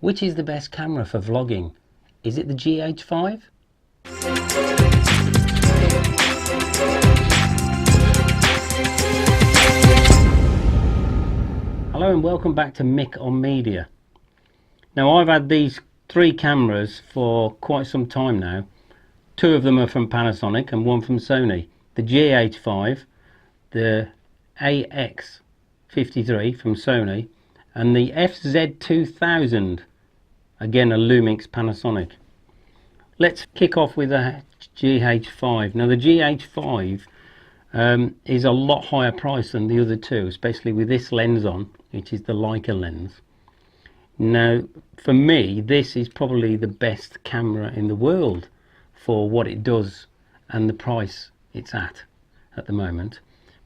Which is the best camera for vlogging? Is it the GH5? Hello and welcome back to Mick on Media. Now I've had these three cameras for quite some time now. Two of them are from Panasonic and one from Sony. The GH5, the AX53 from Sony, and the FZ2000, again a Lumix Panasonic. Let's kick off with the GH5. Now the GH5 is a lot higher price than the other two, especially with this lens on, which is the Leica lens. Now for me this is probably the best camera in the world for what it does and the price it's at the moment,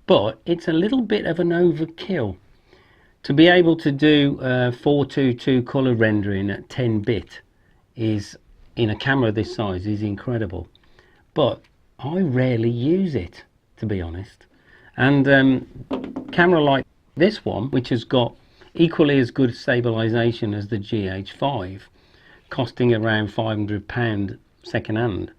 but it's a little bit of an overkill. To be able to do 4:2:2 color rendering at 10-bit is, in a camera this size, is incredible, but I rarely use it, to be honest. And camera like this one, which has got equally as good stabilization as the GH5, costing around £500 second hand,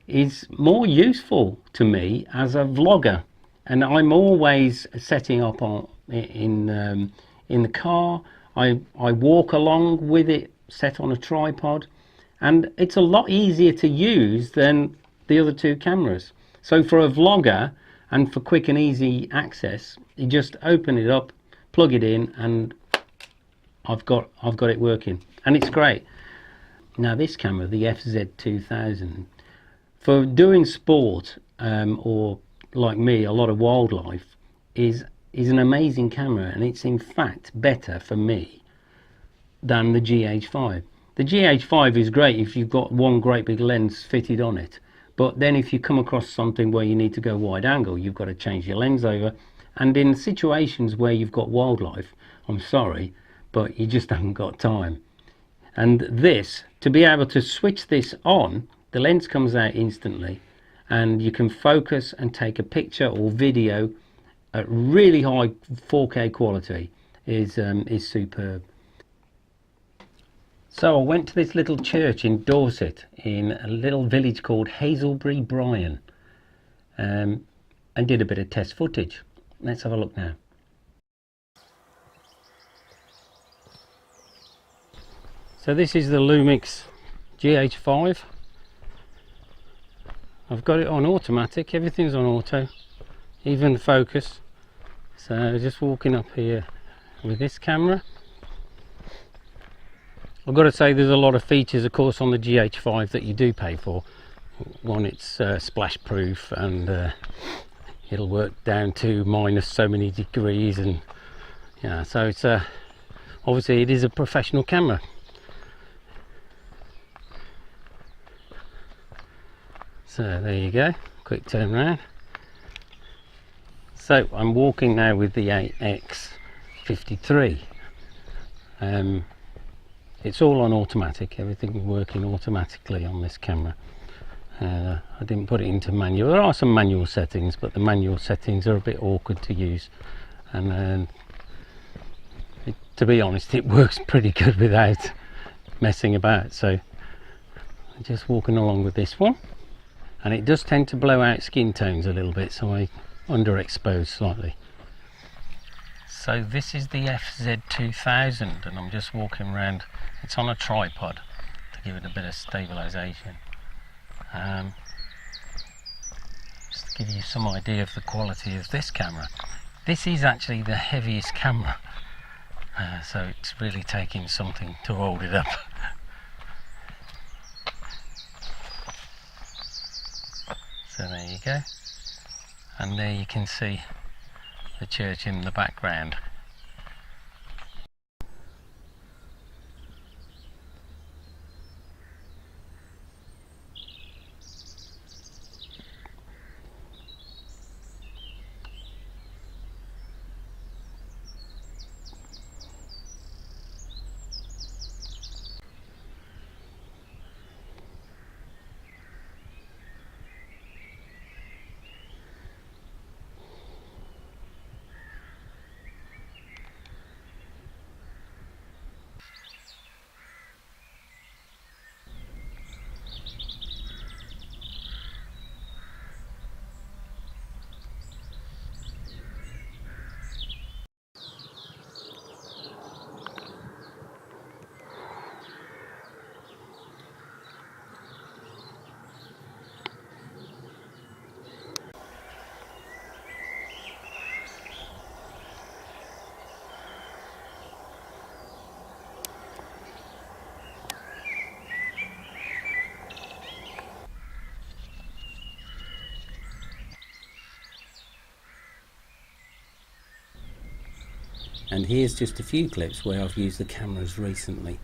is more useful to me as a vlogger. And I'm always setting up on in the car. I walk along with it set on a tripod, and it's a lot easier to use than the other two cameras. So for a vlogger and for quick and easy access, you just open it up, plug it in, and I've got it working, and it's great. Now this camera, the FZ2000, for doing sport or like me, a lot of wildlife, is an amazing camera, and it's in fact better for me than the GH5. The GH5 is great if you've got one great big lens fitted on it, but then if you come across something where you need to go wide angle, you've got to change your lens over, and in situations where you've got wildlife, I'm sorry, but you just haven't got time. And this, to be able to switch this on, the lens comes out instantly, and you can focus and take a picture or video at really high 4K quality, is superb. So I went to this little church in Dorset, in a little village called Hazelbury Bryan, and did a bit of test footage. Let's have a look now. So this is the Lumix GH5. I've got it on automatic, everything's on auto, even the focus. So just walking up here with this camera. I've got to say there's a lot of features, of course, on the GH5 that you do pay for. One, it's splash proof, and it'll work down to minus so many degrees, and yeah, so it's obviously it is a professional camera. So there you go, quick turn around. So I'm walking now with the AX53. It's all on automatic, everything working automatically on this camera. I didn't put it into manual. There are some manual settings, but the manual settings are a bit awkward to use, and to be honest, it works pretty good without messing about. So I'm just walking along with this one, and it does tend to blow out skin tones a little bit, so I underexpose slightly. So this is the FZ2000, and I'm just walking around. It's on a tripod to give it a bit of stabilization. Just to give you some idea of the quality of this camera. This is actually the heaviest camera, so it's really taking something to hold it up. So there you go, and there you can see the church in the background. And here's just a few clips where I've used the cameras recently.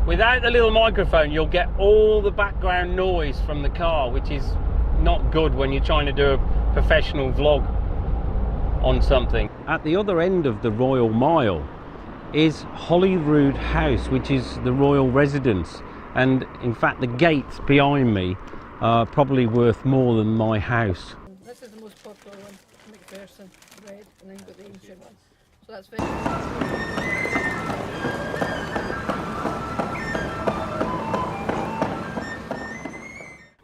Without the little microphone, you'll get all the background noise from the car, which is not good when you're trying to do a professional vlog on something. At the other end of the Royal Mile is Holyrood House, which is the royal residence. And in fact, the gates behind me are probably worth more than my house. This is the most popular one, McPherson, red, and then you've got the ancient one. So that's very...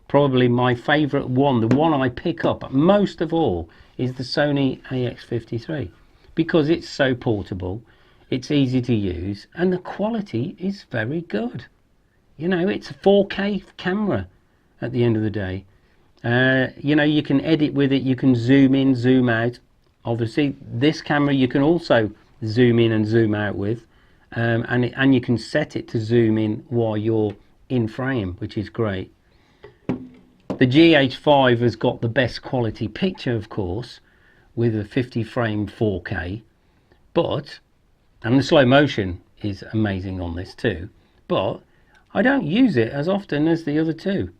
Probably my favourite one, the one I pick up most of all, is the Sony AX53, because it's so portable, it's easy to use, and the quality is very good. You know, it's a 4K camera at the end of the day. You know, you can edit with it, you can zoom in, zoom out. Obviously, this camera you can also zoom in and zoom out with, and you can set it to zoom in while you're in frame, which is great. The GH5 has got the best quality picture, of course, with a 50 frame 4K, and the slow motion is amazing on this too, but I don't use it as often as the other two.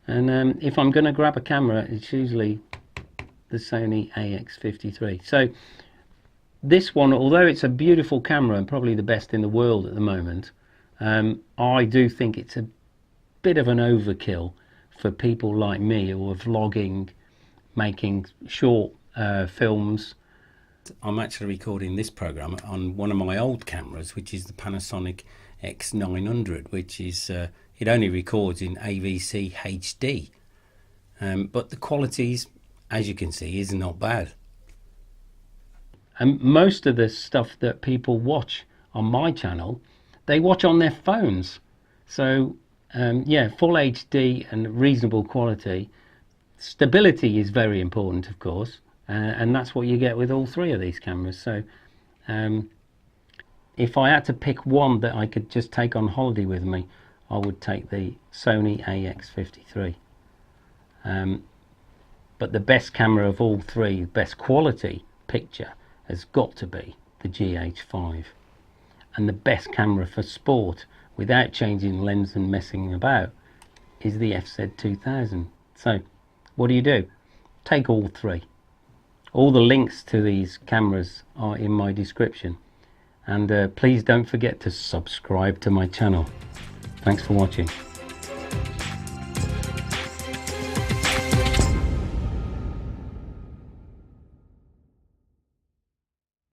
And if I'm going to grab a camera, it's usually the Sony AX53. So this one, although it's a beautiful camera and probably the best in the world at the moment, I do think it's a bit of an overkill for people like me who are vlogging, making short films. I'm actually recording this program on one of my old cameras, which is the Panasonic X900, which is it only records in AVC HD, but the qualities, as you can see, is not bad. And most of the stuff that people watch on my channel, they watch on their phones. So yeah, full HD and reasonable quality. Stability is very important, of course, and that's what you get with all three of these cameras. So if I had to pick one that I could just take on holiday with me, I would take the Sony AX53. But the best camera of all three, best quality picture, has got to be the GH5. And the best camera for sport, without changing lens and messing about, is the FZ2000. So what do? Take all three. All the links to these cameras are in my description, and please don't forget to subscribe to my channel. Thanks for watching.